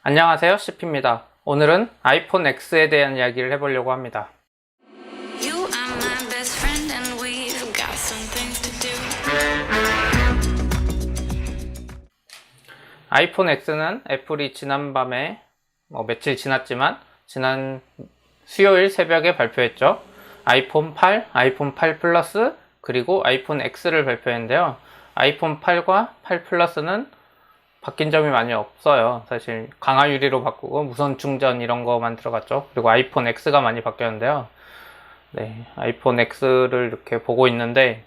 안녕하세요, CP입니다. 오늘은 아이폰 X에 대한 이야기를 해보려고 합니다. You are my best friend and we've got some things to do. 아이폰 X는 애플이 지난밤에 며칠 지났지만 지난 수요일 새벽에 발표했죠. 아이폰 8, 아이폰 8 플러스 그리고 아이폰 X를 발표했는데요. 아이폰 8과 8 플러스는 바뀐 점이 많이 없어요. 사실 강화 유리로 바꾸고 무선 충전 이런 거만 들어갔죠. 그리고 아이폰 X가 많이 바뀌었는데요. 네, 아이폰 X를 이렇게 보고 있는데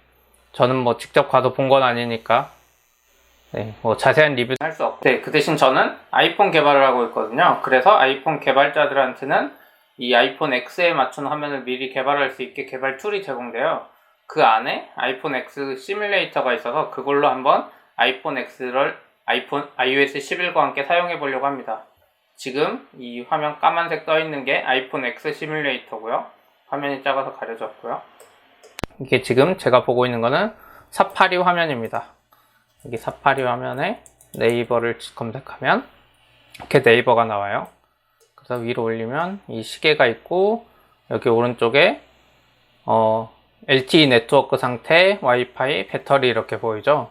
저는 직접 가서 본 건 아니니까 자세한 리뷰는 할 수 없고, 그 대신 저는 아이폰 개발을 하고 있거든요. 그래서 아이폰 개발자들한테는 이 아이폰 X에 맞춘 화면을 미리 개발할 수 있게 개발 툴이 제공돼요. 그 안에 아이폰 X 시뮬레이터가 있어서 그걸로 한번 아이폰 X를 iOS 11과 함께 사용해 보려고 합니다. 지금 이 화면 까만색 떠 있는 게 아이폰 X 시뮬레이터고요. 화면이 작아서 가려졌고요. 이게 지금 제가 보고 있는 거는 사파리 화면입니다. 여기 사파리 화면에 네이버를 검색하면 이렇게 네이버가 나와요. 그래서 위로 올리면 이 시계가 있고 여기 오른쪽에 LTE 네트워크 상태, 와이파이, 배터리 이렇게 보이죠.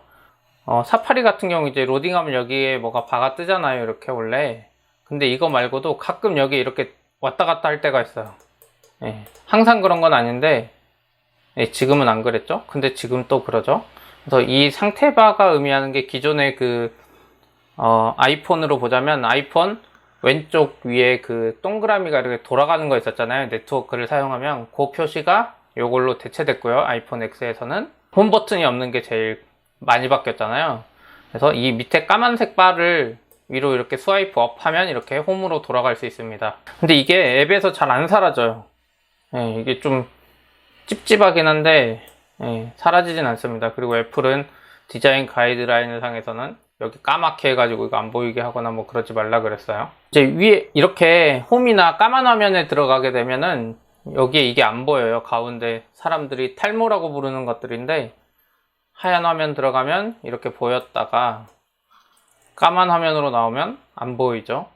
사파리 같은 경우 이제 로딩하면 여기에 뭐가 바가 뜨잖아요. 이렇게 원래. 근데 이거 말고도 가끔 여기 이렇게 왔다 갔다 할 때가 있어요. 항상 그런 건 아닌데 지금은 안 그랬죠. 근데 지금 또 그러죠. 그래서 이 상태바가 의미하는 게 기존의 아이폰으로 보자면 아이폰 왼쪽 위에 그 동그라미가 이렇게 돌아가는 거 있었잖아요. 네트워크를 사용하면 그 표시가 이걸로 대체됐고요. 아이폰 X에서는 홈 버튼이 없는 게 제일 많이 바뀌었잖아요. 그래서 이 밑에 까만색 바를 위로 이렇게 스와이프 업 하면 이렇게 홈으로 돌아갈 수 있습니다. 근데 이게 앱에서 잘 안 사라져요. 이게 좀 찝찝하긴 한데 사라지진 않습니다. 그리고 애플은 디자인 가이드라인을 상에서는 여기 까맣게 해가지고 이거 안 보이게 하거나 그러지 말라 그랬어요. 이제 위에 이렇게 홈이나 까만 화면에 들어가게 되면은 여기에 이게 안 보여요. 가운데 사람들이 탈모라고 부르는 것들인데 하얀 화면 들어가면 이렇게 보였다가 까만 화면으로 나오면 안 보이죠.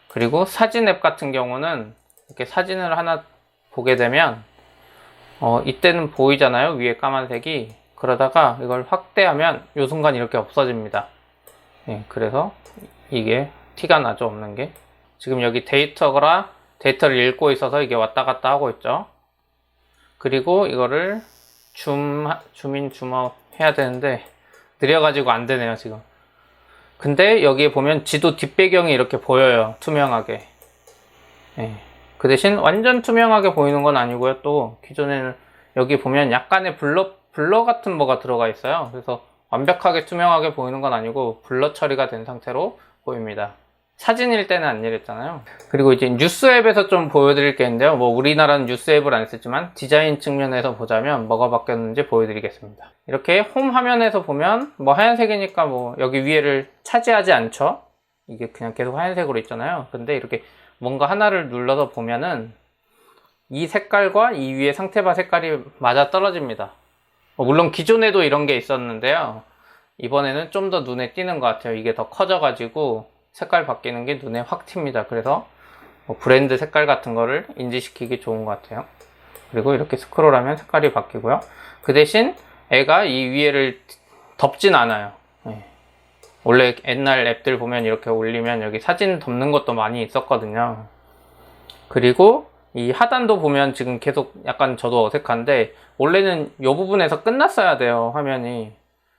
그리고 사진 앱 같은 경우는 이렇게 사진을 하나 보게 되면 이때는 보이잖아요. 위에 까만색이. 그러다가 이걸 확대하면 이 순간 이렇게 없어집니다. 그래서 이게 티가 나죠. 없는 게. 지금 여기 데이터를 읽고 있어서 이게 왔다 갔다 하고 있죠. 그리고 이거를 줌인 줌아웃 해야 되는데 느려가지고 안 되네요 지금. 근데 여기에 보면 지도 뒷배경이 이렇게 보여요. 투명하게. 그 대신 완전 투명하게 보이는 건 아니고요. 또 기존에는 여기 보면 약간의 블러 같은 뭐가 들어가 있어요. 그래서 완벽하게 투명하게 보이는 건 아니고 블러 처리가 된 상태로 보입니다. 사진일 때는 안 이랬잖아요. 그리고 이제 뉴스 앱에서 좀 보여드릴 게 있는데요. 우리나라는 뉴스 앱을 안 쓰지만 디자인 측면에서 보자면 뭐가 바뀌었는지 보여드리겠습니다. 이렇게 홈 화면에서 보면 하얀색이니까 여기 위에를 차지하지 않죠. 이게 그냥 계속 하얀색으로 있잖아요. 근데 이렇게 뭔가 하나를 눌러서 보면은 이 색깔과 이 위에 상태바 색깔이 맞아 떨어집니다. 물론 기존에도 이런 게 있었는데요. 이번에는 좀 더 눈에 띄는 것 같아요. 이게 더 커져가지고 색깔 바뀌는 게 눈에 확 튑니다. 그래서 브랜드 색깔 같은 거를 인지시키기 좋은 것 같아요. 그리고 이렇게 스크롤하면 색깔이 바뀌고요. 그 대신 애가 이 위에를 덮진 않아요. 원래 옛날 앱들 보면 이렇게 올리면 여기 사진 덮는 것도 많이 있었거든요. 그리고 이 하단도 보면 지금 계속 약간 저도 어색한데 원래는 이 부분에서 끝났어야 돼요. 화면이.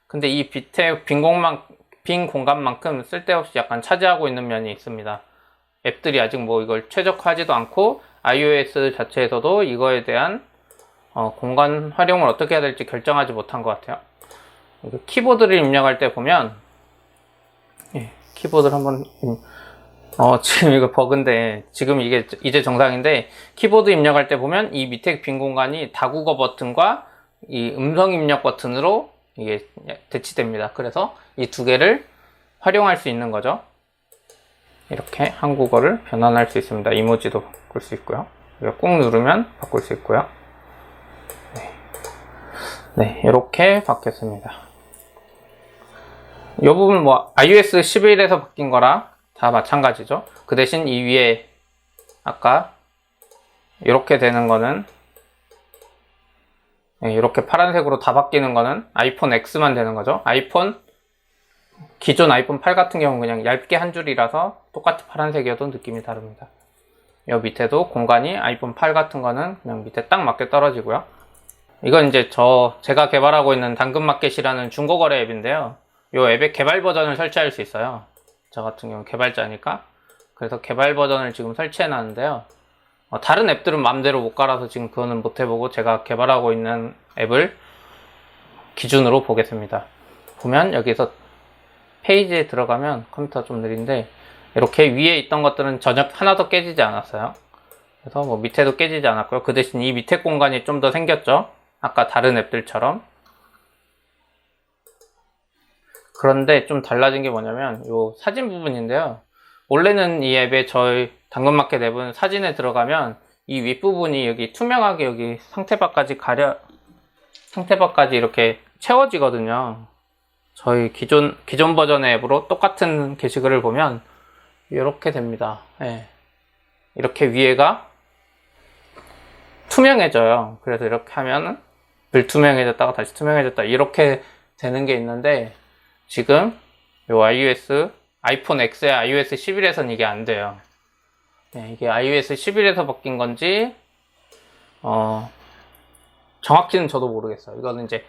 근데 이 밑에 빈 공간만큼 쓸데없이 약간 차지하고 있는 면이 있습니다. 앱들이 아직 이걸 최적화하지도 않고 iOS 자체에서도 이거에 대한 공간 활용을 어떻게 해야 될지 결정하지 못한 것 같아요. 키보드를 입력할 때 보면 키보드를 한번 지금 이거 버그인데 지금 이게 이제 정상인데 키보드 입력할 때 보면 이 밑에 빈 공간이 다국어 버튼과 이 음성 입력 버튼으로 이게 대치됩니다. 그래서 이 두 개를 활용할 수 있는 거죠. 이렇게 한국어를 변환할 수 있습니다. 이모지도 바꿀 수 있고요. 꾹 누르면 바꿀 수 있고요. 이렇게 바뀌었습니다. 이 부분 iOS 11에서 바뀐 거라 다 마찬가지죠. 그 대신 이 위에 아까 이렇게 되는 거는, 이렇게 파란색으로 다 바뀌는 거는 아이폰 X만 되는 거죠. 기존 아이폰 8 같은 경우는 그냥 얇게 한 줄이라서 똑같이 파란색이어도 느낌이 다릅니다. 이 밑에도 공간이 아이폰 8 같은 거는 그냥 밑에 딱 맞게 떨어지고요. 이건 이제 제가 개발하고 있는 당근마켓이라는 중고거래 앱인데요. 이 앱의 개발 버전을 설치할 수 있어요. 저 같은 경우는 개발자니까. 그래서 개발 버전을 지금 설치해 놨는데요. 다른 앱들은 마음대로 못 깔아서 지금 그거는 못 해보고 제가 개발하고 있는 앱을 기준으로 보겠습니다. 보면 여기서 페이지에 들어가면 컴퓨터가 좀 느린데 이렇게 위에 있던 것들은 전혀 하나도 깨지지 않았어요. 그래서 뭐 밑에도 깨지지 않았고요. 그 대신 이 밑에 공간이 좀 더 생겼죠. 아까 다른 앱들처럼. 그런데 좀 달라진 게 뭐냐면 이 사진 부분인데요. 원래는 이 앱에 저희 당근마켓 앱은 사진에 들어가면 이 윗부분이 여기 투명하게 여기 상태바까지 이렇게 채워지거든요. 저희 기존 버전의 앱으로 똑같은 게시글을 보면 이렇게 됩니다. 예. 이렇게 위에가 투명해져요. 그래서 이렇게 하면은 불투명해졌다가 다시 투명해졌다 이렇게 되는 게 있는데 지금 요 아이폰 X의 iOS 11에서는 이게 안 돼요. 네, 이게 iOS 11에서 바뀐 건지 정확히는 저도 모르겠어요. 이거는 이제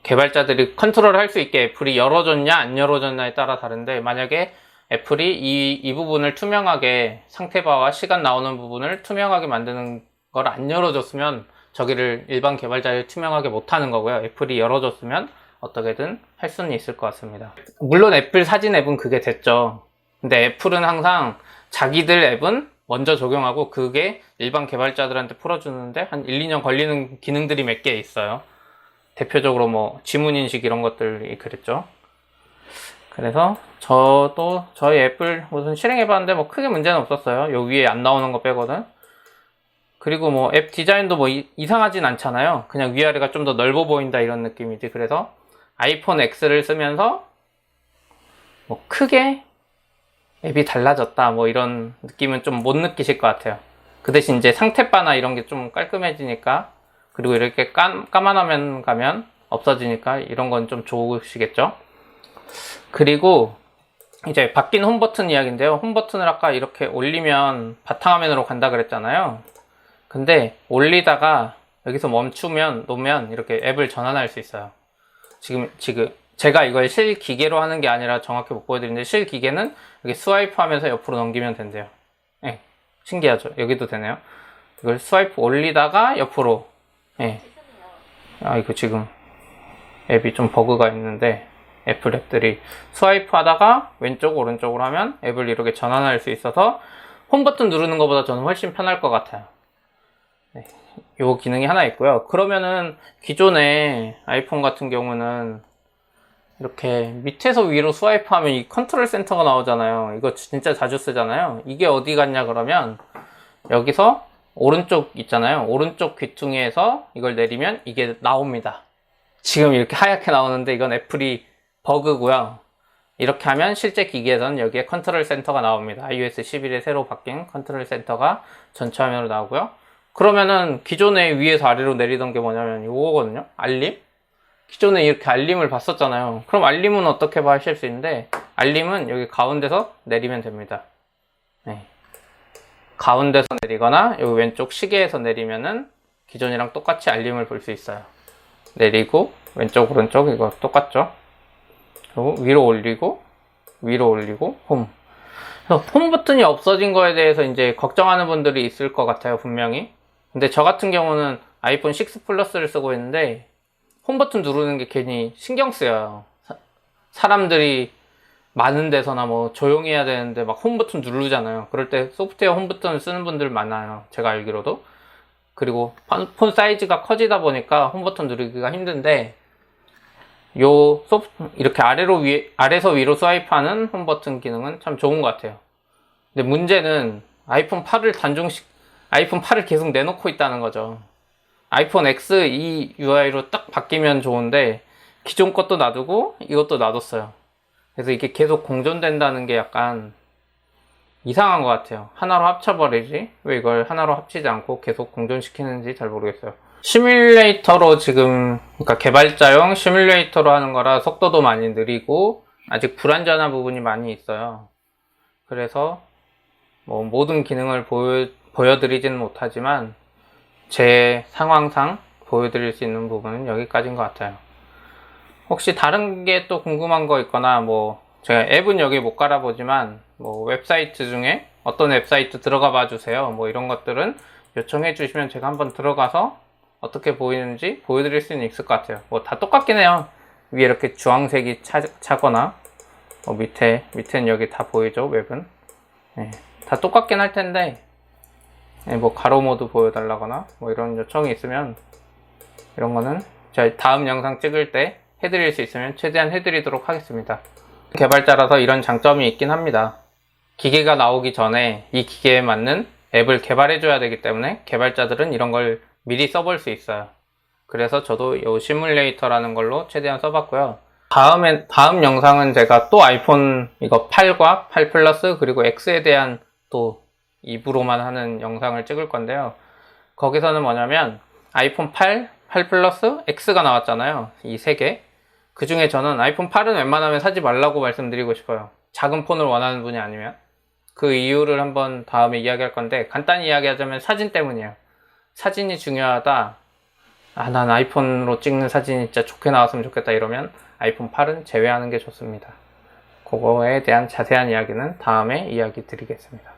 개발자들이 컨트롤 할 수 있게 애플이 열어줬냐 안 열어줬냐에 따라 다른데 만약에 애플이 이 부분을 투명하게 상태바와 시간 나오는 부분을 투명하게 만드는 걸 안 열어줬으면 저기를 일반 개발자를 투명하게 못하는 거고요. 애플이 열어줬으면 어떻게든 할 수는 있을 것 같습니다. 물론 애플 사진 앱은 그게 됐죠. 근데 애플은 항상 자기들 앱은 먼저 적용하고 그게 일반 개발자들한테 풀어주는데 한 1, 2년 걸리는 기능들이 몇 개 있어요. 대표적으로 뭐 지문인식 이런 것들이 그랬죠. 그래서 저도 저희 앱을 무슨 실행해봤는데 뭐 크게 문제는 없었어요. 요 위에 안 나오는 거 빼거든. 그리고 뭐 앱 디자인도 뭐 이상하진 않잖아요. 그냥 위아래가 좀 더 넓어 보인다 이런 느낌이지. 그래서 아이폰 X를 쓰면서 뭐 크게 앱이 달라졌다 뭐 이런 느낌은 좀 못 느끼실 것 같아요. 그 대신 이제 상태바나 이런 게 좀 깔끔해지니까 그리고 이렇게 까만 화면 가면 없어지니까 이런 건 좀 좋으시겠죠. 그리고 이제 바뀐 홈 버튼 이야기인데요. 홈 버튼을 아까 이렇게 올리면 바탕화면으로 간다 그랬잖아요. 근데 올리다가 여기서 놓으면 이렇게 앱을 전환할 수 있어요. 지금 제가 이걸 실기계로 하는 게 아니라 정확히 못 보여드리는데 실기계는 여기 스와이프 하면서 옆으로 넘기면 된대요. 네, 신기하죠? 여기도 되네요. 이걸 스와이프 올리다가 옆으로. 네. 이거 지금 앱이 좀 버그가 있는데 애플 앱들이 스와이프 하다가 왼쪽 오른쪽으로 하면 앱을 이렇게 전환할 수 있어서 홈 버튼 누르는 것보다 저는 훨씬 편할 것 같아요. 네, 요 기능이 하나 있고요. 그러면은 기존의 아이폰 같은 경우는 이렇게 밑에서 위로 스와이프 하면 이 컨트롤 센터가 나오잖아요. 이거 진짜 자주 쓰잖아요. 이게 어디 갔냐 그러면 여기서 오른쪽 있잖아요. 오른쪽 귀퉁이에서 이걸 내리면 이게 나옵니다. 지금 이렇게 하얗게 나오는데 이건 애플이 버그고요. 이렇게 하면 실제 기기에서는 여기에 컨트롤 센터가 나옵니다. iOS 11에 새로 바뀐 컨트롤 센터가 전체 화면으로 나오고요. 그러면은 기존에 위에서 아래로 내리던 게 뭐냐면 이거거든요. 알림? 기존에 이렇게 알림을 봤었잖아요. 그럼 알림은 어떻게 하실 수 있는데 알림은 여기 가운데서 내리면 됩니다. 네. 가운데서 내리거나 여기 왼쪽 시계에서 내리면은 기존이랑 똑같이 알림을 볼 수 있어요. 내리고 왼쪽 오른쪽 이거 똑같죠. 그리고 위로 올리고 홈. 그래서 홈 버튼이 없어진 거에 대해서 이제 걱정하는 분들이 있을 것 같아요, 분명히. 근데 저 같은 경우는 아이폰 6 플러스를 쓰고 있는데 홈 버튼 누르는 게 괜히 신경 쓰여요. 사람들이 많은 데서나 뭐 조용히 해야 되는데 막 홈 버튼 누르잖아요. 그럴 때 소프트웨어 홈 버튼을 쓰는 분들 많아요. 제가 알기로도. 그리고 폰 사이즈가 커지다 보니까 홈 버튼 누르기가 힘든데 이렇게 아래서 위로 스와이프하는 홈 버튼 기능은 참 좋은 것 같아요. 근데 문제는 아이폰 8을 계속 내놓고 있다는 거죠. 아이폰 X 이 UI로 딱 바뀌면 좋은데 기존 것도 놔두고 이것도 놔뒀어요. 그래서 이게 계속 공존된다는 게 약간 이상한 것 같아요. 하나로 합쳐버리지 왜 이걸 하나로 합치지 않고 계속 공존시키는지 잘 모르겠어요. 시뮬레이터로 지금, 그러니까 개발자용 시뮬레이터로 하는 거라 속도도 많이 느리고 아직 불완전한 부분이 많이 있어요. 그래서 뭐 모든 기능을 보여드리지는 못하지만 제 상황상 보여드릴 수 있는 부분은 여기까지인 것 같아요. 혹시 다른 게 또 궁금한 거 있거나 뭐 제가 앱은 여기 못 깔아보지만 뭐 웹사이트 중에 어떤 웹사이트 들어가 봐 주세요 뭐 이런 것들은 요청해 주시면 제가 한번 들어가서 어떻게 보이는지 보여드릴 수는 있을 것 같아요. 뭐 다 똑같긴 해요. 위에 이렇게 주황색이 차거나 밑에는 여기 다 보이죠, 웹은. 네, 다 똑같긴 할 텐데 네, 뭐 가로 모드 보여달라거나 뭐 이런 요청이 있으면 이런 거는 제가 다음 영상 찍을 때 해드릴 수 있으면 최대한 해드리도록 하겠습니다. 개발자라서 이런 장점이 있긴 합니다. 기계가 나오기 전에 이 기계에 맞는 앱을 개발해 줘야 되기 때문에 개발자들은 이런 걸 미리 써볼 수 있어요. 그래서 저도 이 시뮬레이터라는 걸로 최대한 써봤고요. 다음 영상은 제가 또 아이폰 이거 8과 8 플러스 그리고 X에 대한 또 2부로만 하는 영상을 찍을 건데요. 거기서는 뭐냐면 아이폰 8, 8 플러스, X가 나왔잖아요. 이 세 개. 그 중에 저는 아이폰 8은 웬만하면 사지 말라고 말씀드리고 싶어요. 작은 폰을 원하는 분이 아니면. 그 이유를 한번 다음에 이야기할 건데 간단히 이야기하자면 사진 때문이에요. 사진이 중요하다. 난 아이폰으로 찍는 사진이 진짜 좋게 나왔으면 좋겠다 이러면 아이폰 8은 제외하는 게 좋습니다. 그거에 대한 자세한 이야기는 다음에 이야기 드리겠습니다.